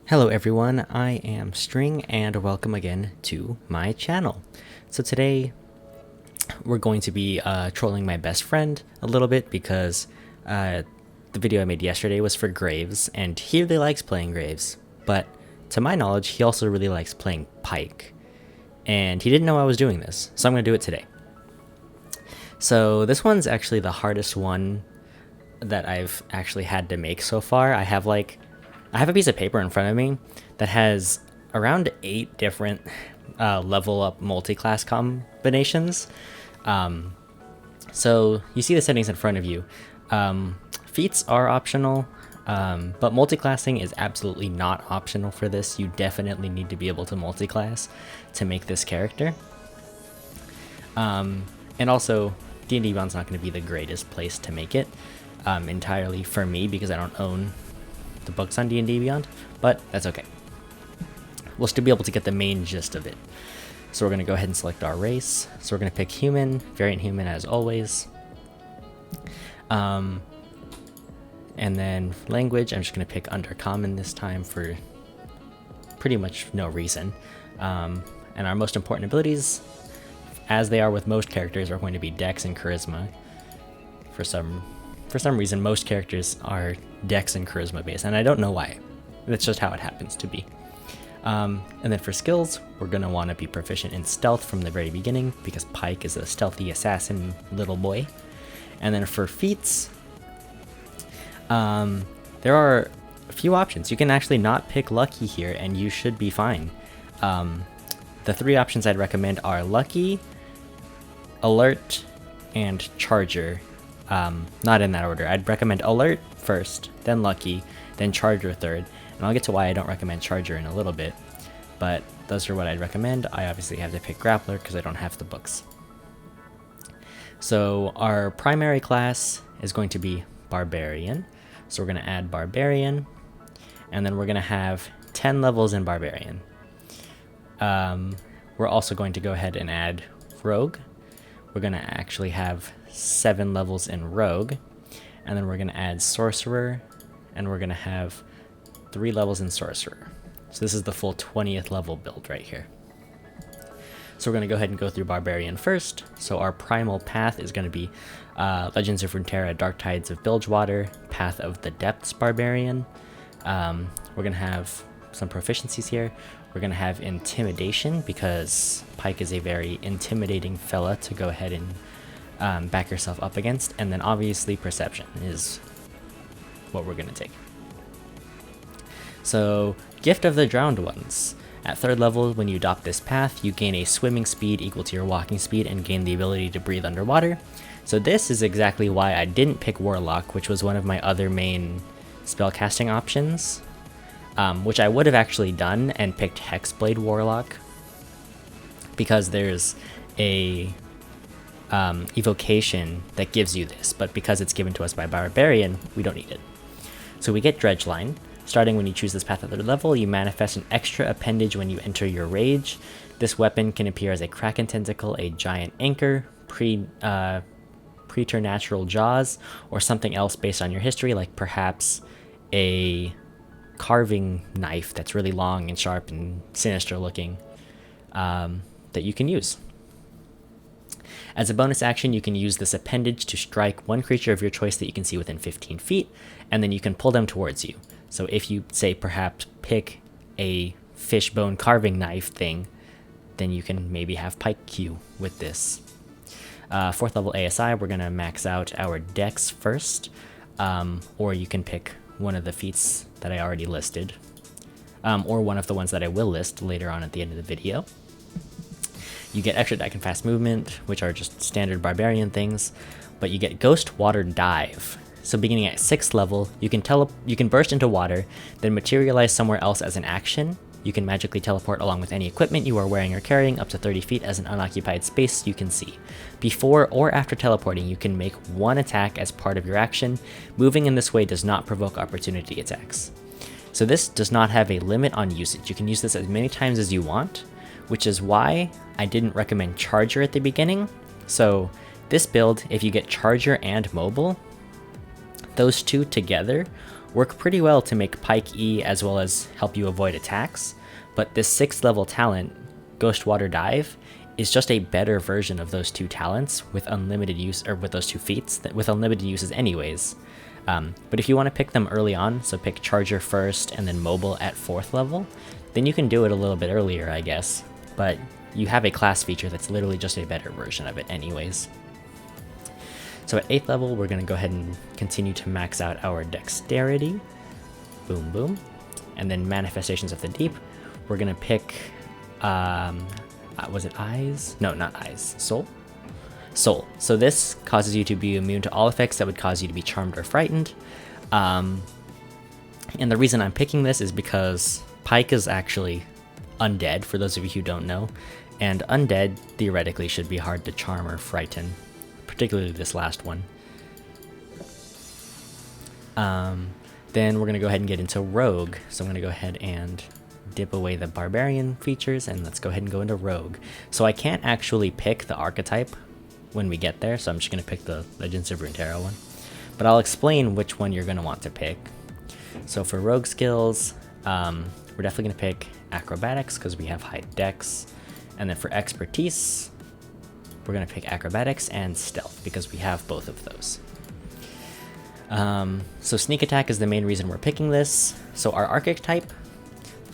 Hello everyone, I am String and welcome again to my channel. So today we're going to be trolling my best friend a little bit because the video I made yesterday was for Graves and he really likes playing Graves, but to my knowledge he also really likes playing Pyke. And he didn't know I was doing this, so I'm going to do it today. So this one's actually the hardest one that I've actually had to make so far. I have a piece of paper in front of me that has around 8 different level up multi-class combinations. So you see the settings in front of you. Feats are optional, but multi-classing is absolutely not optional for this. You definitely need to be able to multi-class to make this character. And also, D&D Beyond's not going to be the greatest place to make it entirely for me because I don't own the books on D&D Beyond, but that's okay. We'll still be able to get the main gist of it. So we're going to go ahead and select our race. So we're going to pick human, variant human as always. And then language, I'm just going to pick undercommon this time for pretty much no reason. And our most important abilities, as they are with most characters, are going to be Dex and Charisma. For some reason, most characters are Dex and Charisma based, and I don't know why. That's just how it happens to be. And then for skills, we're going to want to be proficient in stealth from the very beginning, because Pyke is a stealthy assassin little boy. And then for feats, there are a few options. You can actually not pick lucky here, and you should be fine. The 3 options I'd recommend are lucky, alert, and charger. Not in that order. I'd recommend alert first, then lucky, then charger third, and I'll get to why I don't recommend charger in a little bit, but those are what I'd recommend. I obviously have to pick grappler because I don't have the books. So our primary class is going to be Barbarian, so we're going to add Barbarian, and then we're going to have 10 levels in Barbarian. We're also going to go ahead and add Rogue. We're going to actually have 7 levels in Rogue, and then we're going to add Sorcerer, and we're going to have 3 levels in Sorcerer. So this is the full 20th level build right here. So we're going to go ahead and go through Barbarian first. So our primal path is going to be Legends of Runeterra, Dark Tides of Bilgewater, Path of the Depths Barbarian. We're going to have some proficiencies here. We're going to have Intimidation because Pyke is a very intimidating fella to go ahead and back yourself up against. And then obviously Perception is what we're going to take. So, Gift of the Drowned Ones. At 3rd level, when you adopt this path, you gain a swimming speed equal to your walking speed and gain the ability to breathe underwater. So this is exactly why I didn't pick Warlock, which was one of my other main spellcasting options. Which I would have actually done and picked Hexblade Warlock, because there's a evocation that gives you this, but because it's given to us by Barbarian, we don't need it. So we get Dredgeline. Starting when you choose this path at 3rd level, you manifest an extra appendage when you enter your rage. This weapon can appear as a Kraken Tentacle, a Giant Anchor, preternatural jaws, or something else based on your history, like perhaps a carving knife that's really long and sharp and sinister looking that you can use. As a bonus action, you can use this appendage to strike one creature of your choice that you can see within 15 feet, and then you can pull them towards you. So if you, say, perhaps pick a fishbone carving knife thing, then you can maybe have Pyke Q with this. 4th level ASI, we're going to max out our Dex first, or you can pick one of the feats that I already listed, or one of the ones that I will list later on at the end of the video. You get extra deck and fast movement, which are just standard Barbarian things, but you get Ghost Water Dive. So beginning at 6th level, you can burst into water, then materialize somewhere else as an action. You can magically teleport along with any equipment you are wearing or carrying up to 30 feet as an unoccupied space you can see. Before or after teleporting, you can make 1 attack as part of your action. Moving in this way does not provoke opportunity attacks. So this does not have a limit on usage. You can use this as many times as you want, which is why I didn't recommend Charger at the beginning. So this build, if you get Charger and Mobile, those two together work pretty well to make Pyke E as well as help you avoid attacks, but this 6th level talent, Ghost Water Dive, is just a better version of those 2 talents with unlimited use, or with those 2 feats with unlimited uses anyways. But if you want to pick them early on, so pick Charger first and then Mobile at 4th level, then you can do it a little bit earlier, I guess. But you have a class feature that's literally just a better version of it anyways. So at 8th level, we're going to go ahead and continue to max out our Dexterity. Boom, boom. And then Manifestations of the Deep, we're going to pick, was it Eyes? No, not Eyes. Soul? Soul. So this causes you to be immune to all effects that would cause you to be charmed or frightened. And the reason I'm picking this is because Pyke is actually undead, for those of you who don't know. And undead, theoretically, should be hard to charm or frighten, particularly this last one. Then we're going to go ahead and get into Rogue. So I'm going to go ahead and dip away the Barbarian features, and let's go ahead and go into Rogue. So I can't actually pick the archetype when we get there, so I'm just going to pick the Legends of Runeterra one. But I'll explain which one you're going to want to pick. So for Rogue skills, we're definitely going to pick Acrobatics because we have high Dex. And then for Expertise, we're going to pick Acrobatics and Stealth because we have both of those. So Sneak Attack is the main reason we're picking this. So our archetype,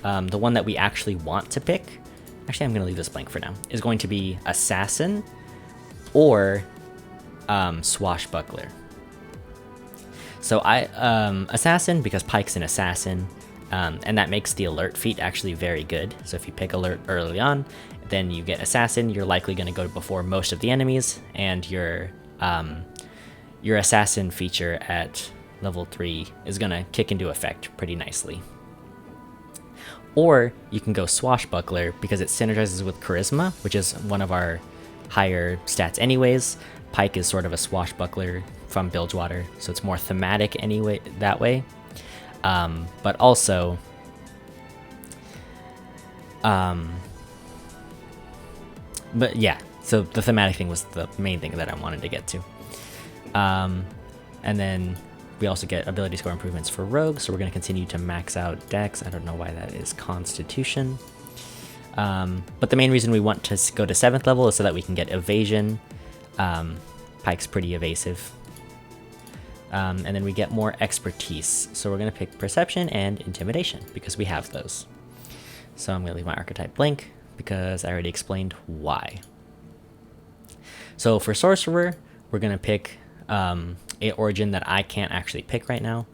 the one that we actually want to pick, actually I'm going to leave this blank for now, is going to be Assassin or Swashbuckler. So Assassin, because Pyke's an assassin, and that makes the alert feat actually very good. So if you pick alert early on, then you get Assassin, you're likely going to go before most of the enemies, and your assassin feature at level 3 is going to kick into effect pretty nicely. Or you can go Swashbuckler because it synergizes with Charisma, which is one of our higher stats anyways. Pyke is sort of a swashbuckler from Bilgewater, so it's more thematic anyway that way. But also, but yeah, so the thematic thing was the main thing that I wanted to get to. And then we also get ability score improvements for Rogue, so we're going to continue to max out Dex. I don't know why that is Constitution. But the main reason we want to go to 7th level is so that we can get Evasion. Pyke's pretty evasive. And then we get more Expertise. So we're going to pick Perception and Intimidation because we have those. So I'm going to leave my archetype blank because I already explained why. So for Sorcerer, we're going to pick a origin that I can't actually pick right now.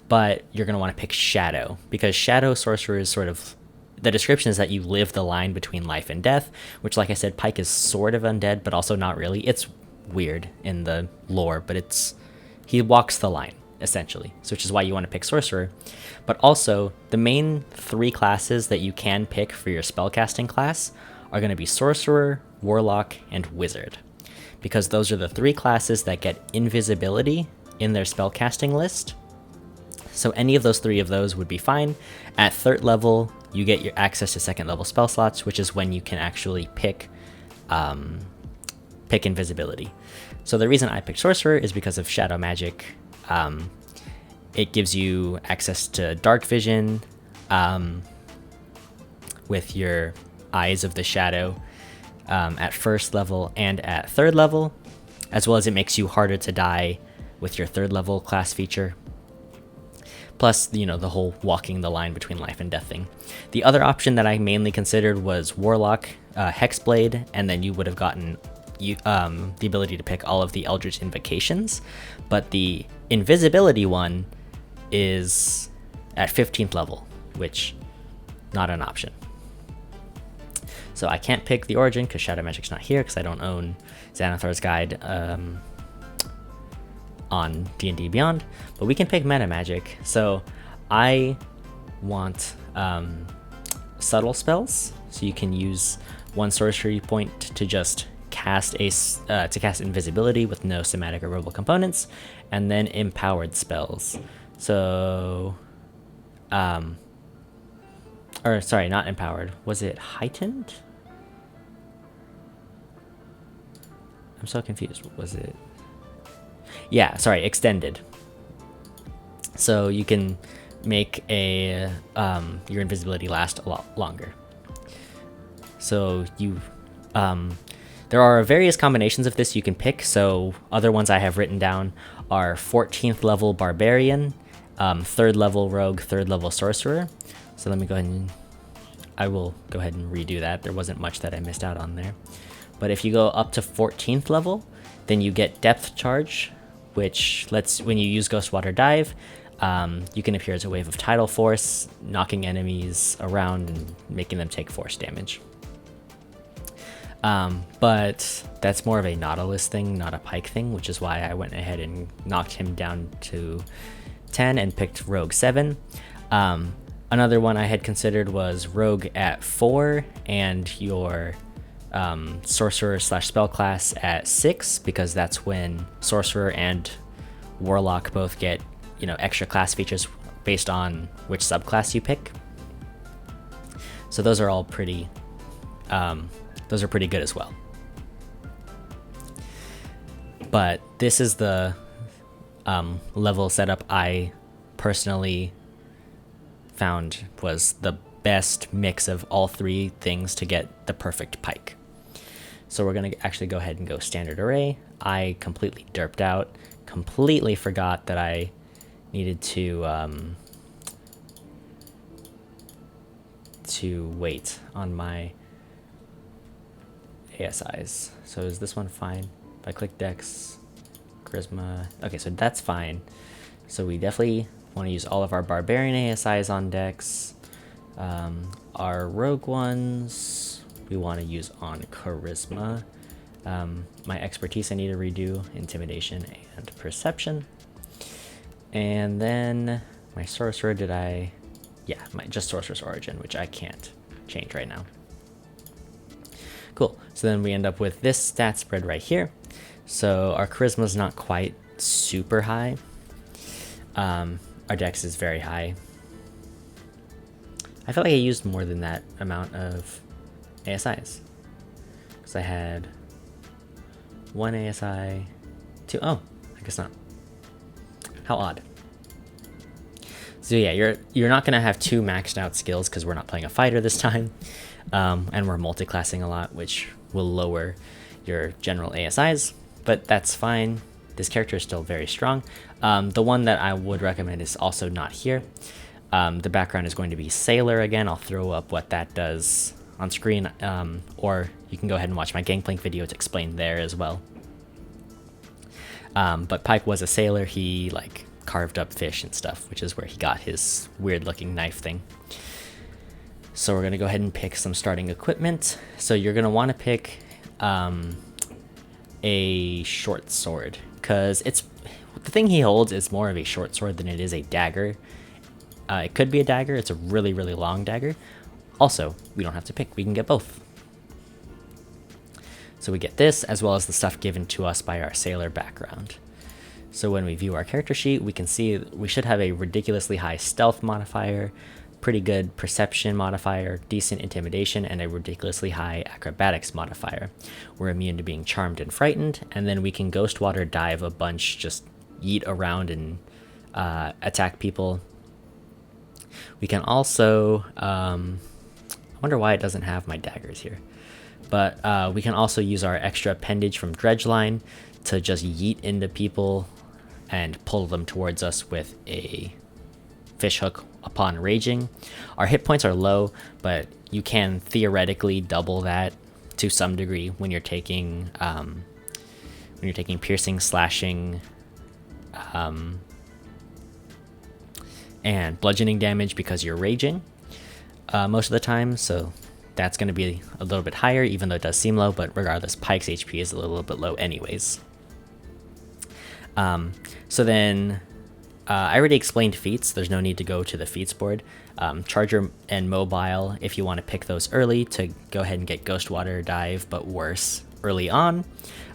But you're going to want to pick Shadow because Shadow Sorcerer is sort of... The description is that you live the line between life and death, which, like I said, Pyke is sort of undead, but also not really. It's weird in the lore, but he walks the line, essentially, so which is why you want to pick Sorcerer. But also, the main 3 classes that you can pick for your spellcasting class are going to be Sorcerer, Warlock, and Wizard, because those are the 3 classes that get invisibility in their spellcasting list. So any of those 3 of those would be fine. At 3rd level, you get your access to 2nd level spell slots, which is when you can actually pick invisibility. So the reason I picked Sorcerer is because of Shadow Magic. It gives you access to Dark Vision with your Eyes of the Shadow at 1st level and at 3rd level, as well as it makes you harder to die with your 3rd level class feature. Plus, you know, the whole walking the line between life and death thing. The other option that I mainly considered was Warlock, Hexblade, and then you would have gotten the ability to pick all of the Eldritch Invocations. But the Invisibility one is at 15th level, which, not an option. So I can't pick the origin because Shadow Magic's not here because I don't own Xanathar's Guide on D&D Beyond, but we can pick Meta Magic. So I want subtle spells, so you can use 1 sorcery point to just cast invisibility with no somatic or verbal components, and then empowered spells. So or sorry, not empowered, was it heightened? I'm so confused. Was it... Yeah, sorry, extended. So you can make a your invisibility last a lot longer. So you there are various combinations of this you can pick. So other ones I have written down are 14th level Barbarian, 3rd level Rogue, 3rd level Sorcerer. So let me go ahead and I will go ahead and redo that. There wasn't much that I missed out on there. But if you go up to 14th level, then you get Depth Charge, which lets, when you use Ghostwater Dive, you can appear as a wave of tidal force, knocking enemies around and making them take force damage. But that's more of a Nautilus thing, not a Pyke thing, which is why I went ahead and knocked him down to 10 and picked Rogue 7. Another one I had considered was Rogue at 4 and your Sorcerer / spell class at 6, because that's when Sorcerer and Warlock both get, you know, extra class features based on which subclass you pick. So those are all pretty good as well. But this is the level setup I personally found was the best mix of all three things to get the perfect Pyke. So we're going to actually go ahead and go standard array. I completely derped out, completely forgot that I needed to wait on my ASIs. So is this one fine? If I click Dex, Charisma, okay, so that's fine. So we definitely want to use all of our Barbarian ASIs on Dex. Our Rogue ones, we want to use on Charisma. My expertise I need to redo, Intimidation and Perception. And then my Sorcerer, just Sorcerer's Origin, which I can't change right now. Cool, so then we end up with this stat spread right here. So our Charisma is not quite super high. Our Dex is very high. I feel like I used more than that amount of ASIs. Because I had one ASI, two, oh, I guess not. How odd. So yeah, you're not gonna have two maxed out skills because we're not playing a fighter this time. And we're multi-classing a lot, which will lower your general ASIs, but that's fine. This character is still very strong. The one that I would recommend is also not here. The background is going to be Sailor again. I'll throw up what that does on screen, or you can go ahead and watch my Gangplank video. It's explained there as well. But Pyke was a sailor. He like carved up fish and stuff, which is where he got his weird looking knife thing. So we're gonna go ahead and pick some starting equipment. So you're gonna want to pick a short sword, because it's the thing he holds is more of a short sword than it is a dagger. It could be a dagger. It's a really, really long dagger. Also, we don't have to pick. We can get both. So we get this, as well as the stuff given to us by our sailor background. So when we view our character sheet, we can see we should have a ridiculously high stealth modifier, pretty good perception modifier, decent intimidation, and a ridiculously high acrobatics modifier. We're immune to being charmed and frightened, and then we can Ghostwater Dive a bunch, just yeet around and attack people. We can also, I wonder why it doesn't have my daggers here, but we can also use our extra appendage from Dredgeline to just yeet into people and pull them towards us with a fish hook upon raging. Our hit points are low, but you can theoretically double that to some degree when you're taking piercing, slashing, and bludgeoning damage because you're raging most of the time. So that's going to be a little bit higher, even though it does seem low, but regardless, Pyke's HP is a little bit low anyways. So then I already explained feats. There's no need to go to the feats board. Charger and Mobile, if you want to pick those early to go ahead and get Ghostwater Dive, but worse early on.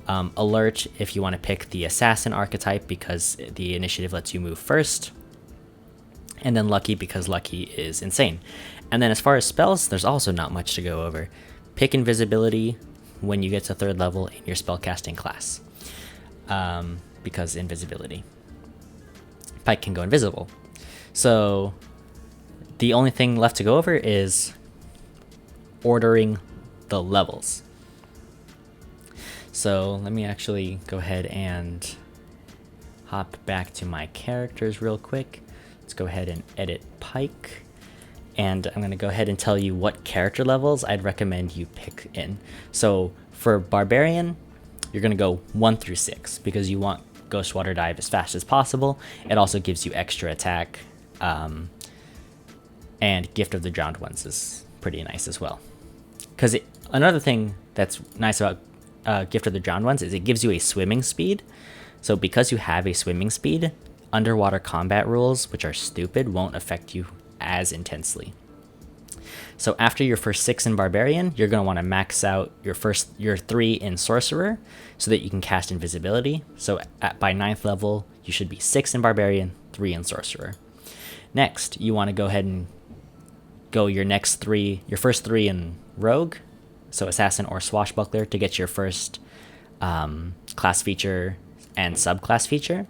Alert, if you want to pick the Assassin archetype because the initiative lets you move first. And then Lucky, because Lucky is insane. And then as far as spells, there's also not much to go over. Pick Invisibility when you get to 3rd level in your spellcasting class. Because Invisibility. Pyke can go invisible. So the only thing left to go over is ordering the levels. So let me actually go ahead and hop back to my characters real quick. Let's go ahead and edit Pyke. And I'm going to go ahead and tell you what character levels I'd recommend you pick in. So for Barbarian, you're going to go 1 through 6 because you want Ghost Water Dive as fast as possible. It also gives you extra attack. And Gift of the Drowned Ones is pretty nice as well. Because another thing that's nice about Gift of the Drowned Ones is it gives you a swimming speed. So because you have a swimming speed, underwater combat rules, which are stupid, won't affect you as intensely. So after your first 6 in Barbarian, you're going to want to max out your 3 in Sorcerer so that you can cast Invisibility. So by 9th level, you should be 6 in Barbarian, 3 in Sorcerer. Next, you want to go ahead and go your first 3 in Rogue, so Assassin or Swashbuckler, to get your first class feature and subclass feature.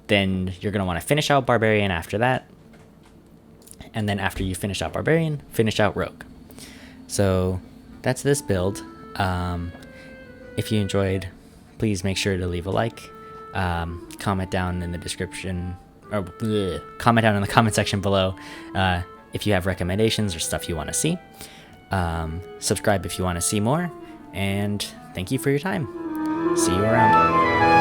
Then you're going to want to finish out Barbarian after that. And then after you finish out Barbarian, finish out Rogue. So that's this build. If you enjoyed, please make sure to leave a like, comment down in the description, or comment down in the comment section below if you have recommendations or stuff you want to see. Subscribe if you want to see more, and thank you for your time. See you around.